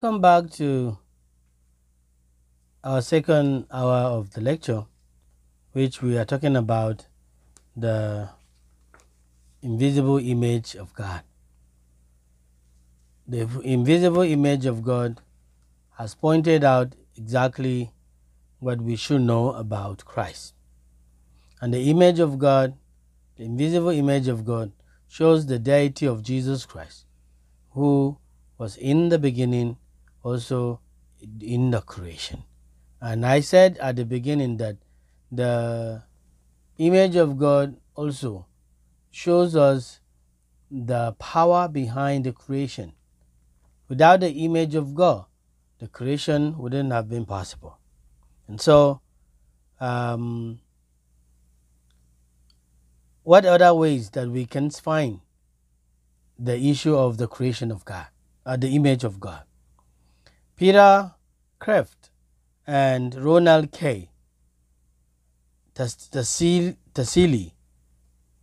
Welcome back to our second hour of the lecture, which we are talking about the invisible image of God. The invisible image of God has pointed out exactly what we should know about Christ. And the image of God, the invisible image of God, shows the deity of Jesus Christ, who was in the beginning, also in the creation. And I said at the beginning that the image of God also shows us the power behind the creation. Without the image of God, the creation wouldn't have been possible. And so, what other ways that we can find the issue of the creation of God, the image of God? Peter Kraft and Ronald K. Tassili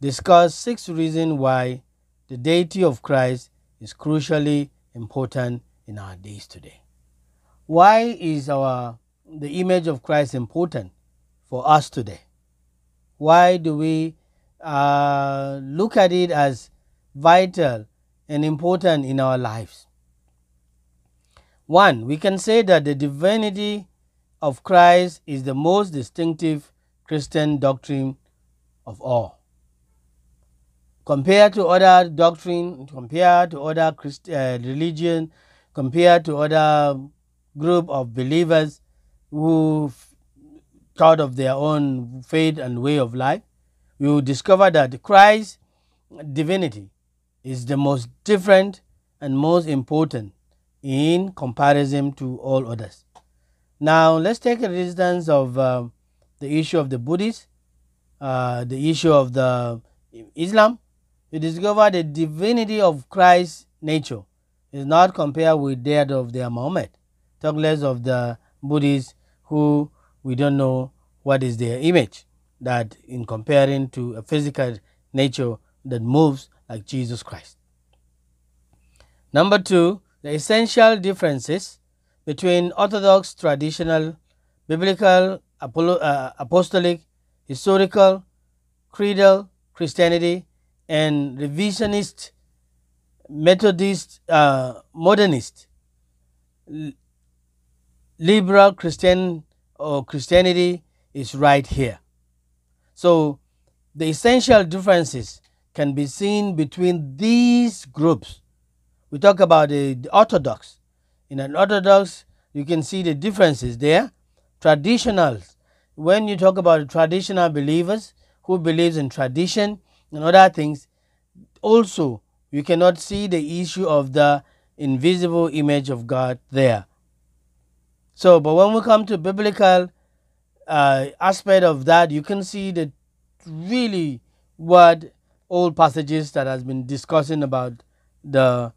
discuss 6 reasons why the deity of Christ is crucially important in our days today. Why is the image of Christ important for us today? Why do we look at it as vital and important in our lives? One, we can say that the divinity of Christ is the most distinctive Christian doctrine of all. Compared to other doctrine, compared to other religion, compared to other group of believers who thought of their own faith and way of life, we will discover that Christ's divinity is the most different and most important in comparison to all others. Now, let's take a instance of the issue of the Buddhists, the issue of the Islam. We discover the divinity of Christ's nature is not compared with that of their Muhammad. Talk less of the Buddhists, who we don't know what is their image, that in comparing to a physical nature that moves like Jesus Christ. Number 2, the essential differences between Orthodox, traditional, biblical, apostolic, historical, creedal Christianity, and revisionist, Methodist, modernist, liberal Christian or Christianity is right here. So the essential differences can be seen between these groups. We talk about the Orthodox. In an Orthodox, you can see the differences there. Traditionals, when you talk about traditional believers who believes in tradition and other things, also you cannot see the issue of the invisible image of God there. So, but when we come to biblical aspect of that, you can see that really what old passages that has been discussing about the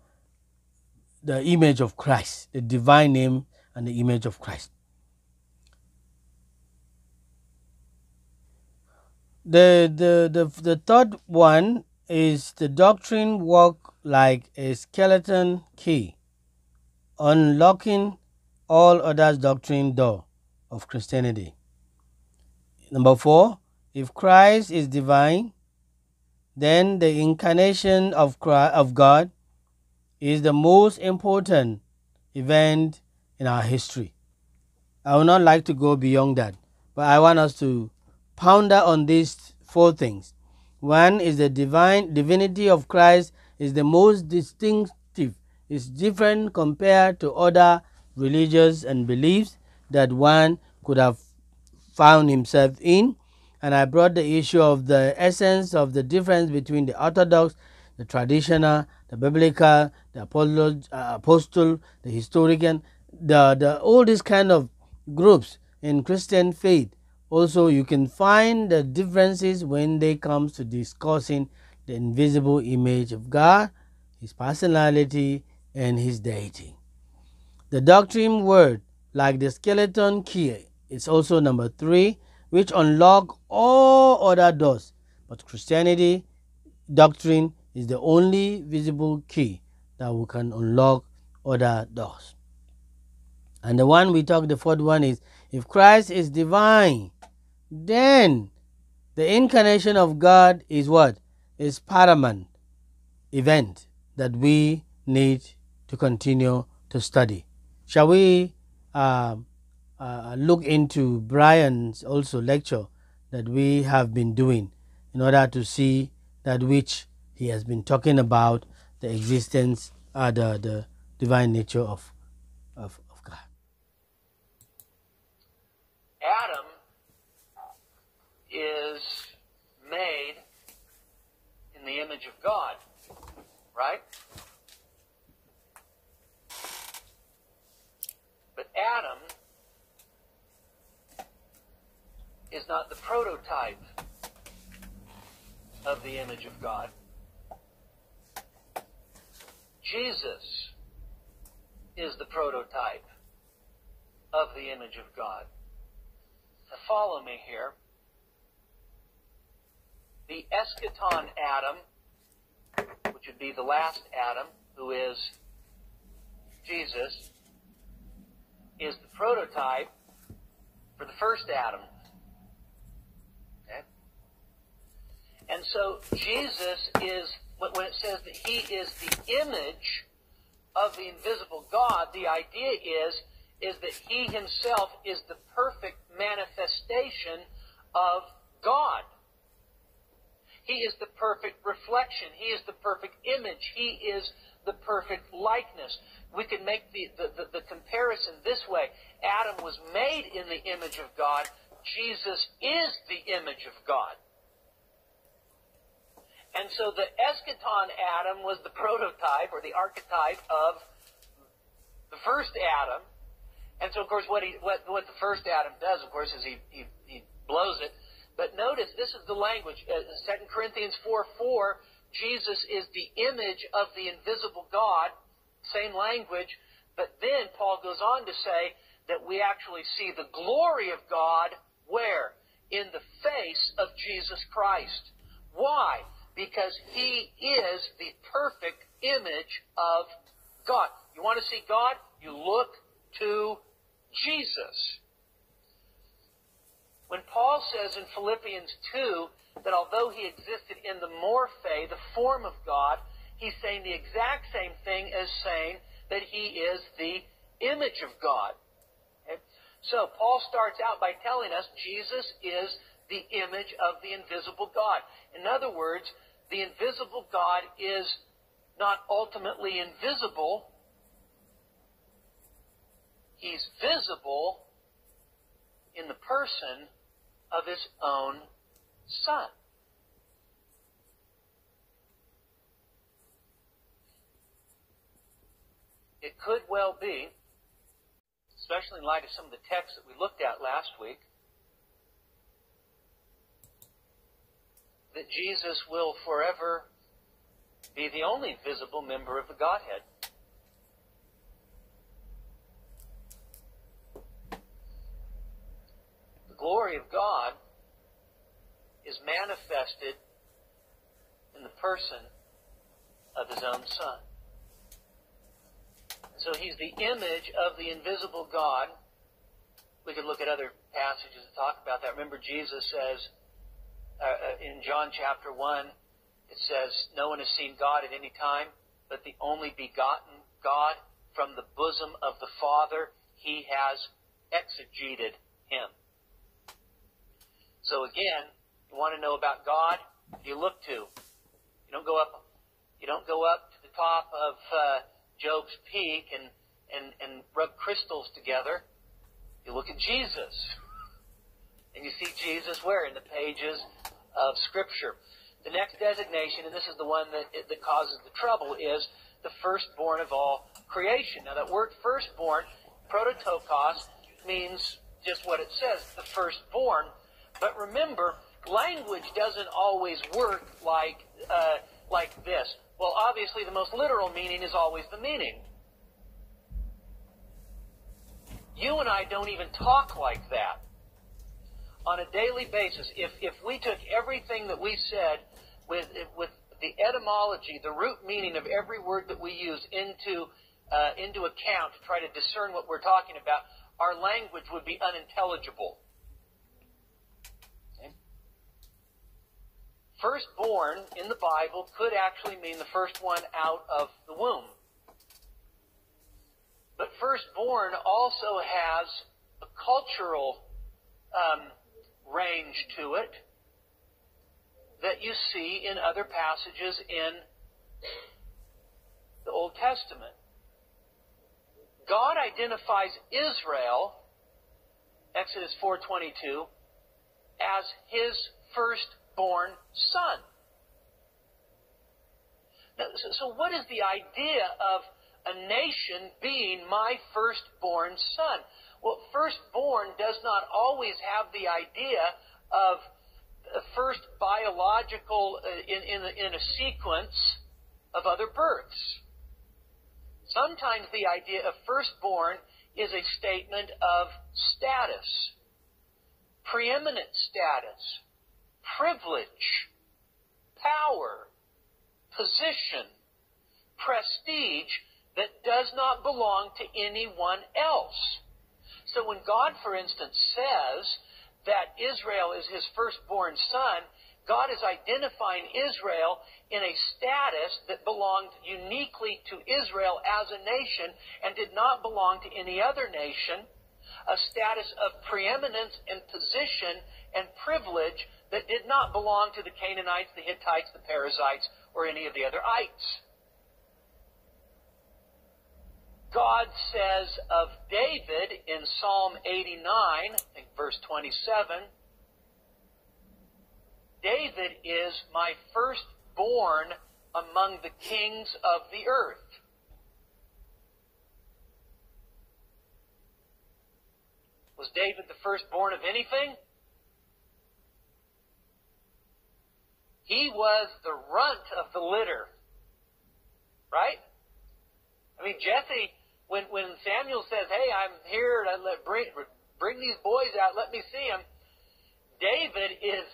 image of Christ, the divine name and the image of Christ. The third one is the doctrine work like a skeleton key, unlocking all others doctrine door of Christianity. Number 4, if Christ is divine, then the incarnation of God is the most important event in our history. I would not like to go beyond that, but I want us to ponder on these 4 things. One is the divinity of Christ is the most distinctive. It's different compared to other religions and beliefs that one could have found himself in. And I brought the issue of the essence of the difference between the Orthodox, the traditional, the biblical, the apostle, the historian, all these kind of groups in Christian faith. Also, you can find the differences when they come to discussing the invisible image of God, his personality, and his deity. The doctrine word, like the skeleton key, is also number 3, which unlock all other doors. But Christianity doctrine is the only visible key that we can unlock other doors. And the one we talked, the fourth one, is if Christ is divine, then the incarnation of God is what? Is paramount event that we need to continue to study. Shall we look into Brian's also lecture that we have been doing in order to see that which he has been talking about, the existence, the divine nature of God. Adam is made in the image of God, right? But Adam is not the prototype of the image of God. Jesus is the prototype of the image of God. Now follow me here. The eschaton Adam, which would be the last Adam, who is Jesus, is the prototype for the first Adam. Okay? And so Jesus is, when it says that he is the image of the invisible God, the idea is that he himself is the perfect manifestation of God. He is the perfect reflection. He is the perfect image. He is the perfect likeness. We can make the comparison this way. Adam was made in the image of God. Jesus is the image of God. And so the eschaton Adam was the prototype or the archetype of the first Adam. And so, of course, what the first Adam does, of course, is he blows it. But notice, this is the language. 2 Corinthians 4:4, Jesus is the image of the invisible God. Same language. But then Paul goes on to say that we actually see the glory of God where? In the face of Jesus Christ. Why? Because he is the perfect image of God. You want to see God? You look to Jesus. When Paul says in Philippians 2 that although he existed in the morphe, the form of God, he's saying the exact same thing as saying that he is the image of God. Okay? So Paul starts out by telling us Jesus is the image of the invisible God. In other words, the invisible God is not ultimately invisible. He's visible in the person of his own Son. It could well be, especially in light of some of the texts that we looked at last week, that Jesus will forever be the only visible member of the Godhead. The glory of God is manifested in the person of his own Son. So he's the image of the invisible God. We could look at other passages that talk about that. Remember, Jesus says in John chapter 1, it says, no one has seen God at any time, but the only begotten God from the bosom of the Father, he has exegeted him. So again, you want to know about God, you look to. You don't go up to the top of Job's peak and rub crystals together. You look at Jesus. And you see Jesus where? In the pages of Scripture. The next designation, and this is the one that causes the trouble, is the firstborn of all creation. Now that word firstborn, prototokos, means just what it says, the firstborn. But remember, language doesn't always work like this. Well, obviously the most literal meaning is always the meaning. You and I don't even talk like that. On a daily basis, if we took everything that we said with the etymology, the root meaning of every word that we use into into account to try to discern what we're talking about, our language would be unintelligible. Okay? Firstborn in the Bible could actually mean the first one out of the womb. But firstborn also has a cultural range to it that you see in other passages in the Old Testament. God identifies Israel, Exodus 4:22, as his firstborn son. Now, so what is the idea of a nation being my firstborn son? Well, firstborn does not always have the idea of the first biological in a sequence of other births. Sometimes the idea of firstborn is a statement of status, preeminent status, privilege, power, position, prestige that does not belong to anyone else. So when God, for instance, says that Israel is his firstborn son, God is identifying Israel in a status that belonged uniquely to Israel as a nation and did not belong to any other nation, a status of preeminence and position and privilege that did not belong to the Canaanites, the Hittites, the Perizzites, or any of the other ites. God says of David in Psalm 89, I think verse 27, David is my firstborn among the kings of the earth. Was David the firstborn of anything? He was the runt of the litter. Right? I mean, Jesse, when Samuel says, hey, I'm here to bring these boys out, let me see them, David is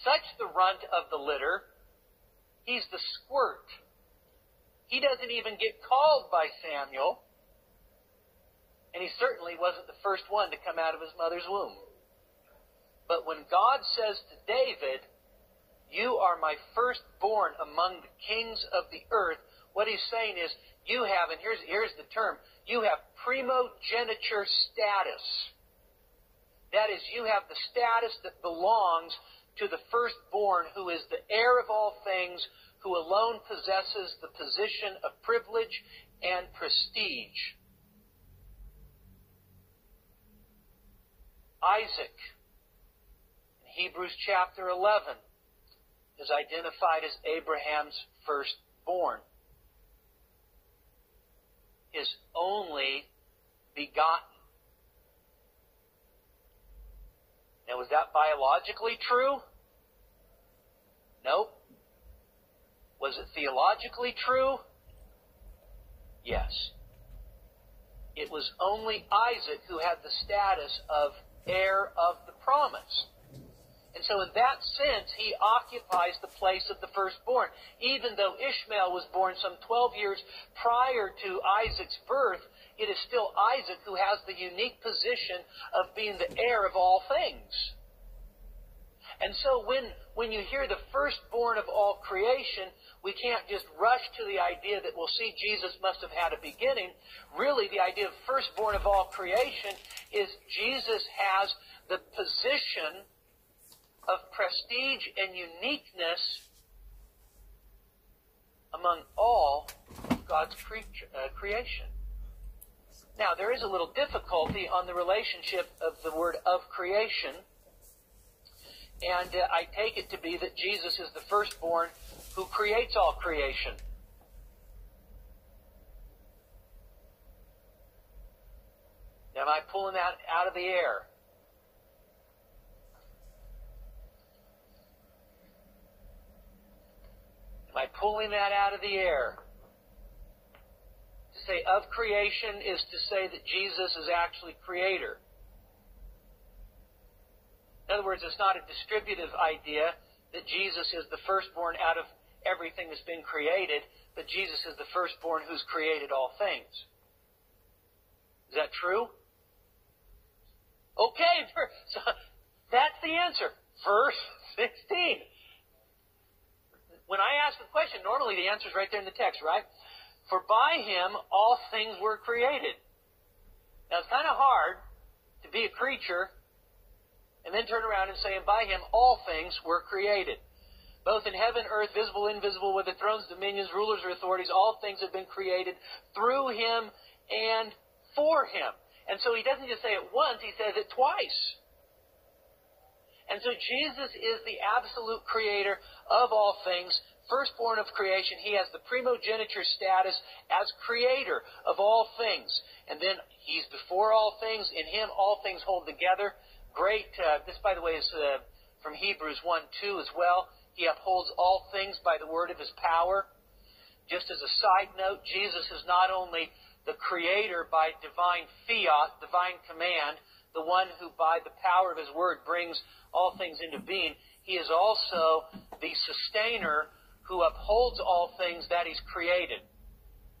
such the runt of the litter, he's the squirt. He doesn't even get called by Samuel, and he certainly wasn't the first one to come out of his mother's womb. But when God says to David, you are my firstborn among the kings of the earth, what he's saying is, you have, and here's the term, you have primogeniture status. That is, you have the status that belongs to the firstborn, who is the heir of all things, who alone possesses the position of privilege and prestige. Isaac, in Hebrews chapter 11, is identified as Abraham's firstborn, his only begotten. Now, was that biologically true? Nope. Was it theologically true? Yes. It was only Isaac who had the status of heir of the promise. And so in that sense, he occupies the place of the firstborn. Even though Ishmael was born some 12 years prior to Isaac's birth, it is still Isaac who has the unique position of being the heir of all things. And so when you hear the firstborn of all creation, we can't just rush to the idea that, well, see, Jesus must have had a beginning. Really, the idea of firstborn of all creation is Jesus has the position of prestige and uniqueness among all of God's creation. Now, there is a little difficulty on the relationship of the word of creation, and I take it to be that Jesus is the firstborn who creates all creation. Now, am I pulling that out of the air? Am I pulling that out of the air? To say of creation is to say that Jesus is actually creator. In other words, it's not a distributive idea that Jesus is the firstborn out of everything that's been created, but Jesus is the firstborn who's created all things. Is that true? Okay, so that's the answer. Verse 16. When I ask a question, normally the answer is right there in the text, right? For by him all things were created. Now it's kind of hard to be a creature and then turn around and say, and by him all things were created. Both in heaven, earth, visible, invisible, whether thrones, dominions, rulers, or authorities, all things have been created through him and for him. And so he doesn't just say it once, he says it twice. And so Jesus is the absolute creator of all things, firstborn of creation. He has the primogeniture status as creator of all things. And then he's before all things. In him all things hold together. Great. This, by the way, is from Hebrews 1:2 as well. He upholds all things by the word of his power. Just as a side note, Jesus is not only the creator by divine fiat, divine command, the one who by the power of his word brings all things into being. He is also the sustainer who upholds all things that he's created.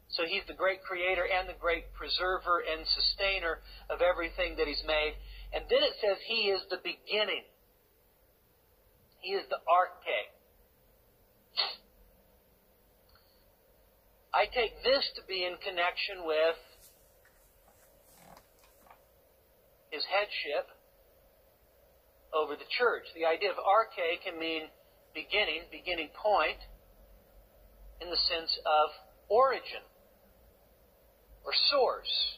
So he's the great creator and the great preserver and sustainer of everything that he's made. And then it says he is the beginning. He is the arche. I take this to be in connection with his headship over the church. The idea of arche can mean beginning, beginning point, in the sense of origin or source.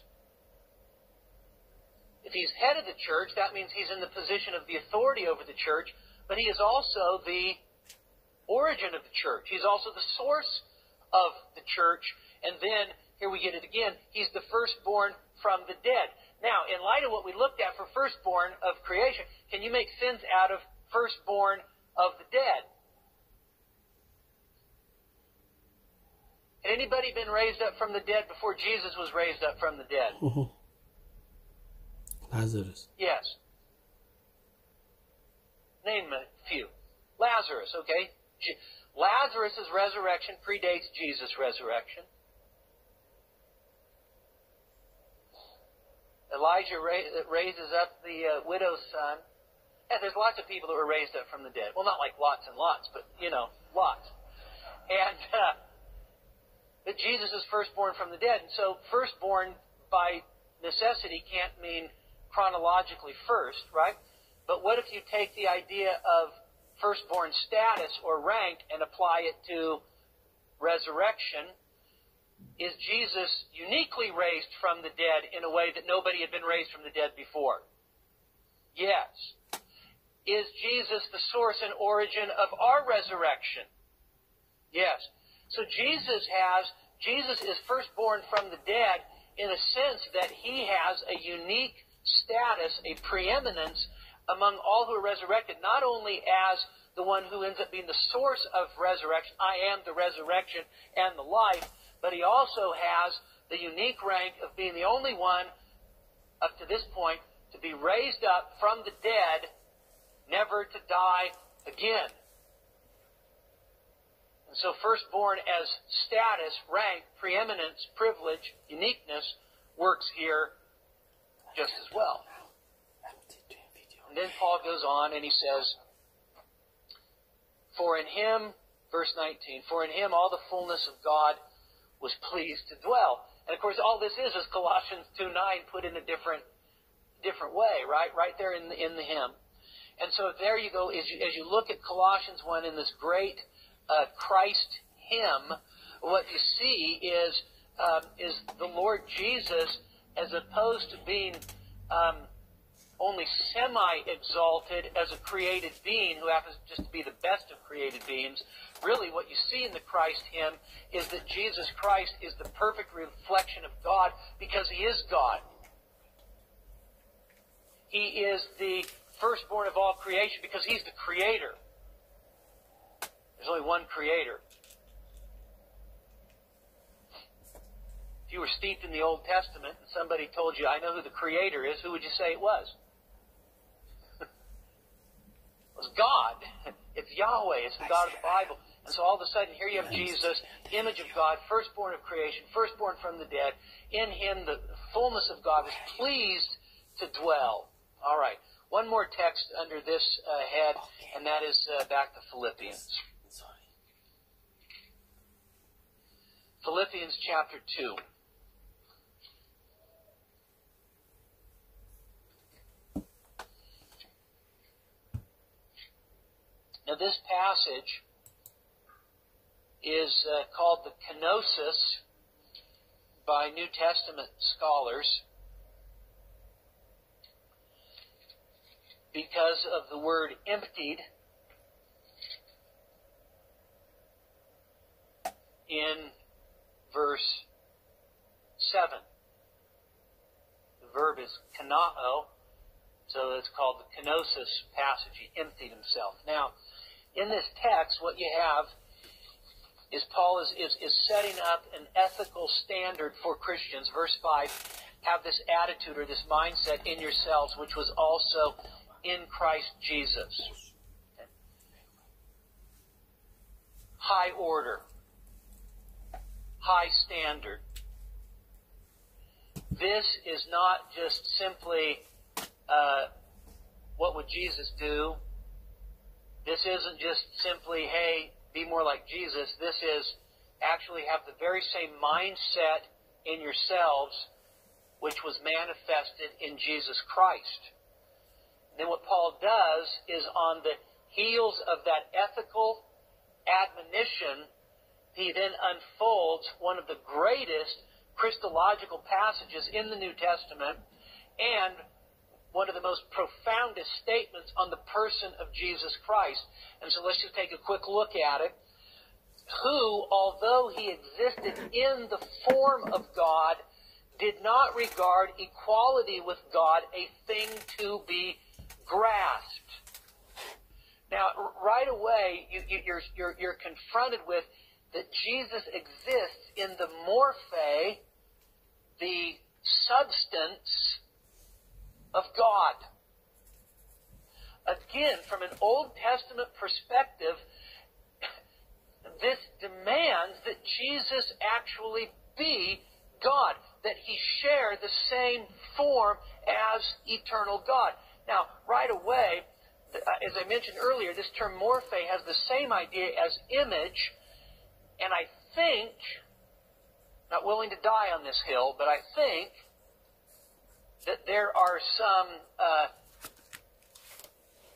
If he's head of the church, that means he's in the position of the authority over the church, but he is also the origin of the church. He's also the source of the church. And then, here we get it again, he's the firstborn from the dead. Now, in light of what we looked at for firstborn of creation, can you make sense out of firstborn of the dead? Had anybody been raised up from the dead before Jesus was raised up from the dead? Lazarus. Yes. Name a few. Lazarus, okay? Lazarus' resurrection predates Jesus' resurrection. Elijah raises up the widow's son. Yeah, there's lots of people that were raised up from the dead. Well, not like lots and lots, but, lots. And but Jesus is firstborn from the dead. And so firstborn by necessity can't mean chronologically first, right? But what if you take the idea of firstborn status or rank and apply it to resurrection? Is Jesus uniquely raised from the dead in a way that nobody had been raised from the dead before? Yes. Is Jesus the source and origin of our resurrection? Yes. So Jesus is firstborn from the dead in a sense that he has a unique status, a preeminence among all who are resurrected, not only as the one who ends up being the source of resurrection, I am the resurrection and the life, but he also has the unique rank of being the only one, up to this point, to be raised up from the dead, never to die again. And so firstborn as status, rank, preeminence, privilege, uniqueness works here just as well. And then Paul goes on and he says, for in him, verse 19, for in him all the fullness of God was pleased to dwell. And of course all this is Colossians 2:9 put in a different way, right? Right there in the hymn. And so there you go, as you look at Colossians 1 in this great Christ hymn, what you see is the Lord Jesus, as opposed to being only semi-exalted as a created being who happens just to be the best of created beings. Really what you see in the Christ hymn is that Jesus Christ is the perfect reflection of God because he is God. He is the firstborn of all creation because he's the creator. There's only one creator. If you were steeped in the Old Testament and somebody told you, I know who the creator is, who would you say it was? It was God. It's Yahweh. It's the God of the Bible. And so all of a sudden, here you have Jesus, image of God, firstborn of creation, firstborn from the dead. In him, the fullness of God is pleased to dwell. All right. One more text under this head, and that is back to Philippians. Philippians chapter 2. Now this passage is called the Canosa by New Testament scholars because of the word emptied in verse 7. The verb is kanao, so it's called the Canosa passage. He emptied himself. Now, in this text, what you have is Paul is setting up an ethical standard for Christians. Verse 5, have this attitude or this mindset in yourselves, which was also in Christ Jesus. Okay. High order. High standard. This is not just simply what would Jesus do. This isn't just simply, hey, be more like Jesus. This is actually have the very same mindset in yourselves which was manifested in Jesus Christ. And then what Paul does is on the heels of that ethical admonition, he then unfolds one of the greatest Christological passages in the New Testament and one of the most profoundest statements on the person of Jesus Christ. And so let's just take a quick look at it. Who, although he existed in the form of God, did not regard equality with God a thing to be grasped. Now, right away, you're confronted with that Jesus exists in the morphe, the substance of God. Again, from an Old Testament perspective, this demands that Jesus actually be God, that he share the same form as eternal God. Now, right away, as I mentioned earlier, this term morphe has the same idea as image, and I think, not willing to die on this hill, but I think that there are some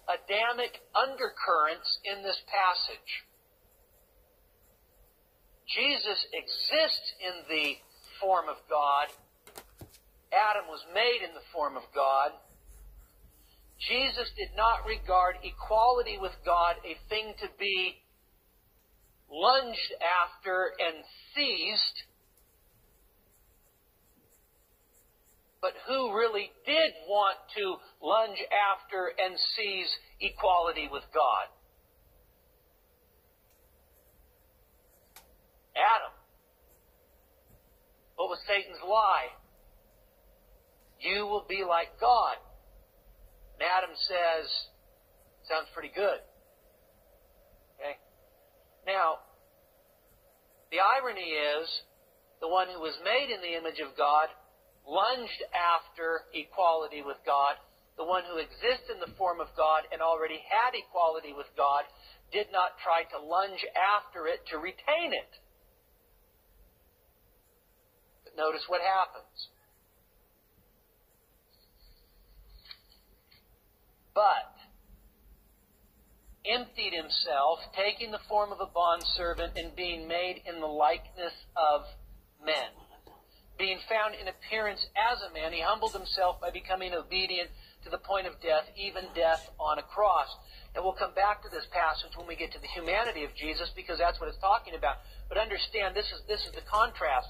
Adamic undercurrents in this passage. Jesus exists in the form of God. Adam was made in the form of God. Jesus did not regard equality with God a thing to be lunged after and seized, but who really did want to lunge after and seize equality with God? Adam. What was Satan's lie? You will be like God. And Adam says, sounds pretty good. Okay? Now, the irony is, the one who was made in the image of God lunged after equality with God. The one who exists in the form of God and already had equality with God did not try to lunge after it to retain it. But notice what happens. But emptied himself, taking the form of a bondservant and being made in the likeness of men. Being found in appearance as a man, he humbled himself by becoming obedient to the point of death, even death on a cross. And we'll come back to this passage when we get to the humanity of Jesus, because that's what it's talking about. But understand, this is the contrast.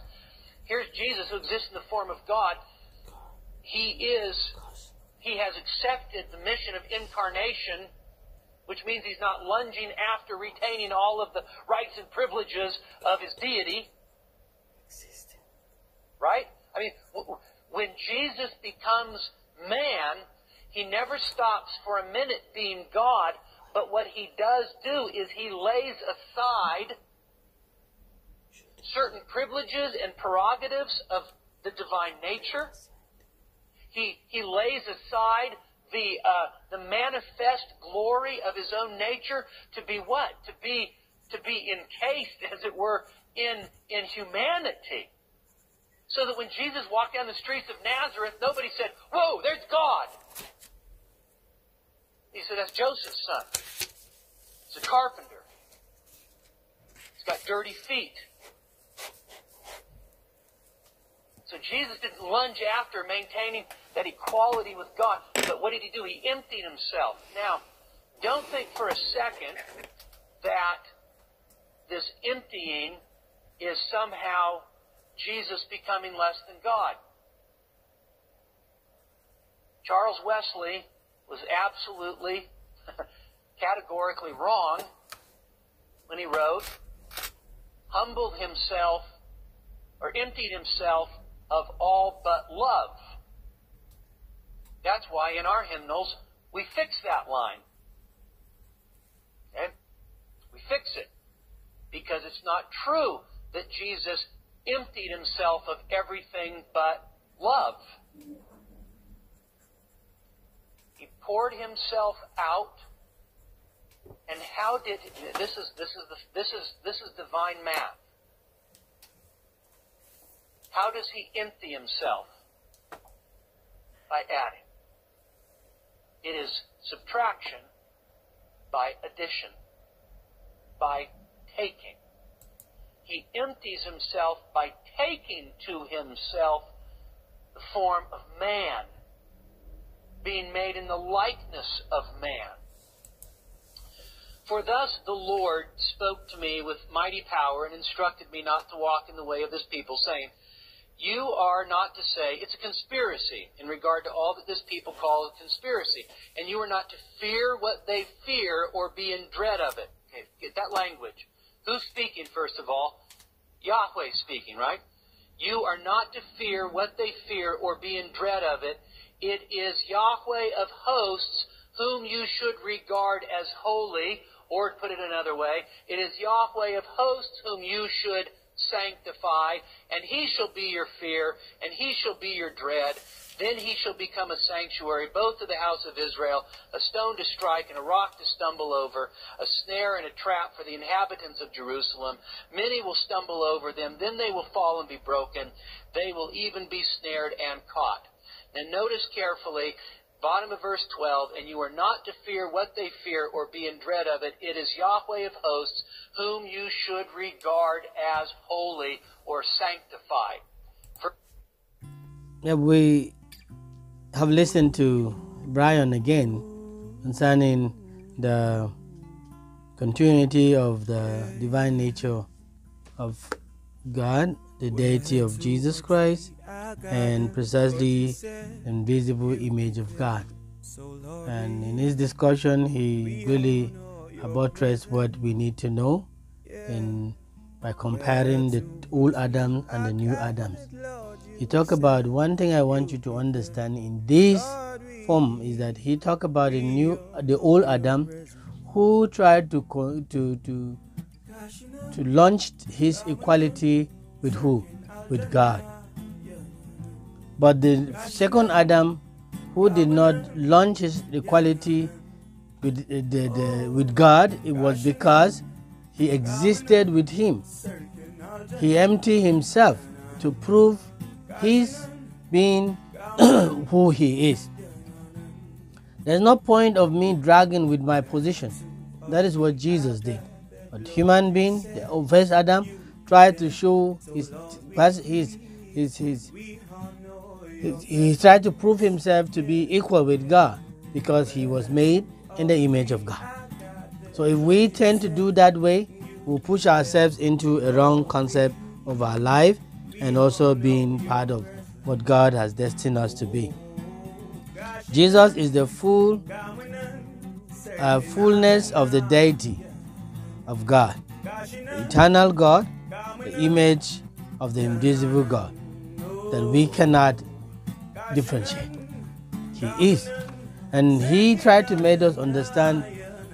Here's Jesus who exists in the form of God. He has accepted the mission of incarnation, which means he's not lunging after retaining all of the rights and privileges of his deity. Right? I mean, when Jesus becomes man, he never stops for a minute being God, But what he does do is he lays aside certain privileges and prerogatives of the divine nature. He lays aside the manifest glory of his own nature to be what? To be encased, as it were, in humanity. So that when Jesus walked down the streets of Nazareth, nobody said, "Whoa, there's God." He said, "That's Joseph's son. He's a carpenter. He's got dirty feet." So Jesus didn't lunge after maintaining that equality with God. But what did he do? He emptied himself. Now, don't think for a second that this emptying is somehow Jesus becoming less than God. Charles Wesley was absolutely, categorically wrong when he wrote, humbled himself, or emptied himself of all but love. That's why in our hymnals we fix that line. Okay? We fix it. Because it's not true that Jesus emptied himself of everything but love. He poured himself out. And how did this is divine math. How does he empty himself? By adding. It is subtraction by addition. By taking. He empties himself by taking to himself the form of man, being made in the likeness of man. For thus the Lord spoke to me with mighty power and instructed me not to walk in the way of this people, saying, you are not to say, it's a conspiracy in regard to all that this people call a conspiracy, and you are not to fear what they fear or be in dread of it. Okay, get that language. Who's speaking, first of all? Yahweh speaking, right? You are not to fear what they fear or be in dread of it. It is Yahweh of hosts whom you should regard as holy, or to put it another way, it is Yahweh of hosts whom you should sanctify, and he shall be your fear, and he shall be your dread. Then he shall become a sanctuary, both to the house of Israel, a stone to strike and a rock to stumble over, a snare and a trap for the inhabitants of Jerusalem. Many will stumble over them, then they will fall and be broken. They will even be snared and caught. Now notice carefully, bottom of verse 12, and you are not to fear what they fear or be in dread of it. It is Yahweh of hosts whom you should regard as holy or sanctified. We have listened to Brian again concerning the continuity of the divine nature of God, the deity of Jesus Christ, and precisely the invisible image of God. And in his discussion, he really buttressed what we need to know by comparing the old Adam and the new Adam. He talked about one thing I want you to understand in this form is that he talked about the old Adam who tried to launch his equality with who? With God. But the second Adam who did not launch his equality with God, it was because he existed with him. He emptied himself to prove his being who he is. There's no point of me dragging with my position. That is what Jesus did. But human being, the first Adam, tried to show he tried to prove himself to be equal with God because he was made in the image of God. So if we tend to do that way, we'll push ourselves into a wrong concept of our life and also being part of what God has destined us to be. Jesus is the fullness of the deity of God, the eternal God, the image of the invisible God that we cannot differentiate. He is. And he tried to make us understand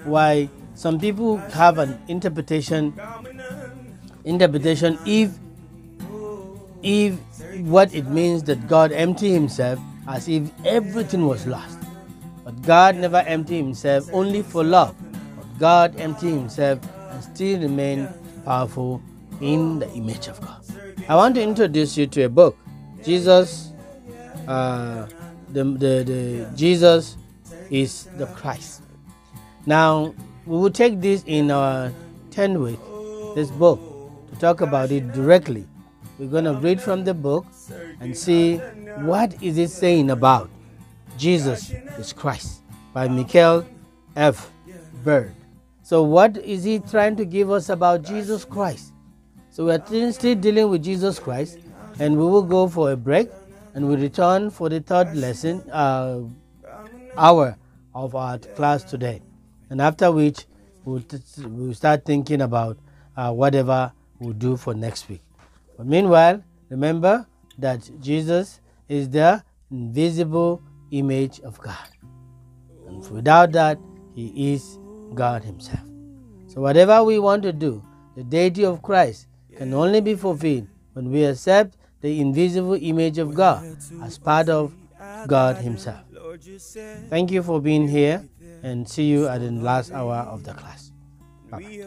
why some people have an interpretation if what it means that God emptied himself as if everything was lost. But God never emptied himself only for love. But God emptied himself and still remained powerful in the image of God. I want to introduce you to a book. Jesus, Jesus is the Christ. Now, we will take this in our 10th week, this book, to talk about it directly. We're going to read from the book and see what is it saying about Jesus is Christ by Michael F. Bird. So what is he trying to give us about Jesus Christ? So we are still dealing with Jesus Christ, and we will go for a break and we return for the third lesson hour of our class today. And after which we'll start thinking about whatever we'll do for next week. But meanwhile, remember that Jesus is the invisible image of God. And without that, he is God himself. So whatever we want to do, the deity of Christ can only be fulfilled when we accept the invisible image of God as part of God himself. Thank you for being here, and see you at the last hour of the class. Bye-bye.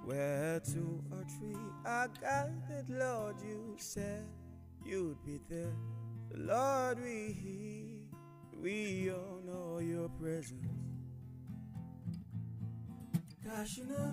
Where to a tree I gathered, Lord, you said you'd be there. So Lord, we all know your presence. Gosh, you know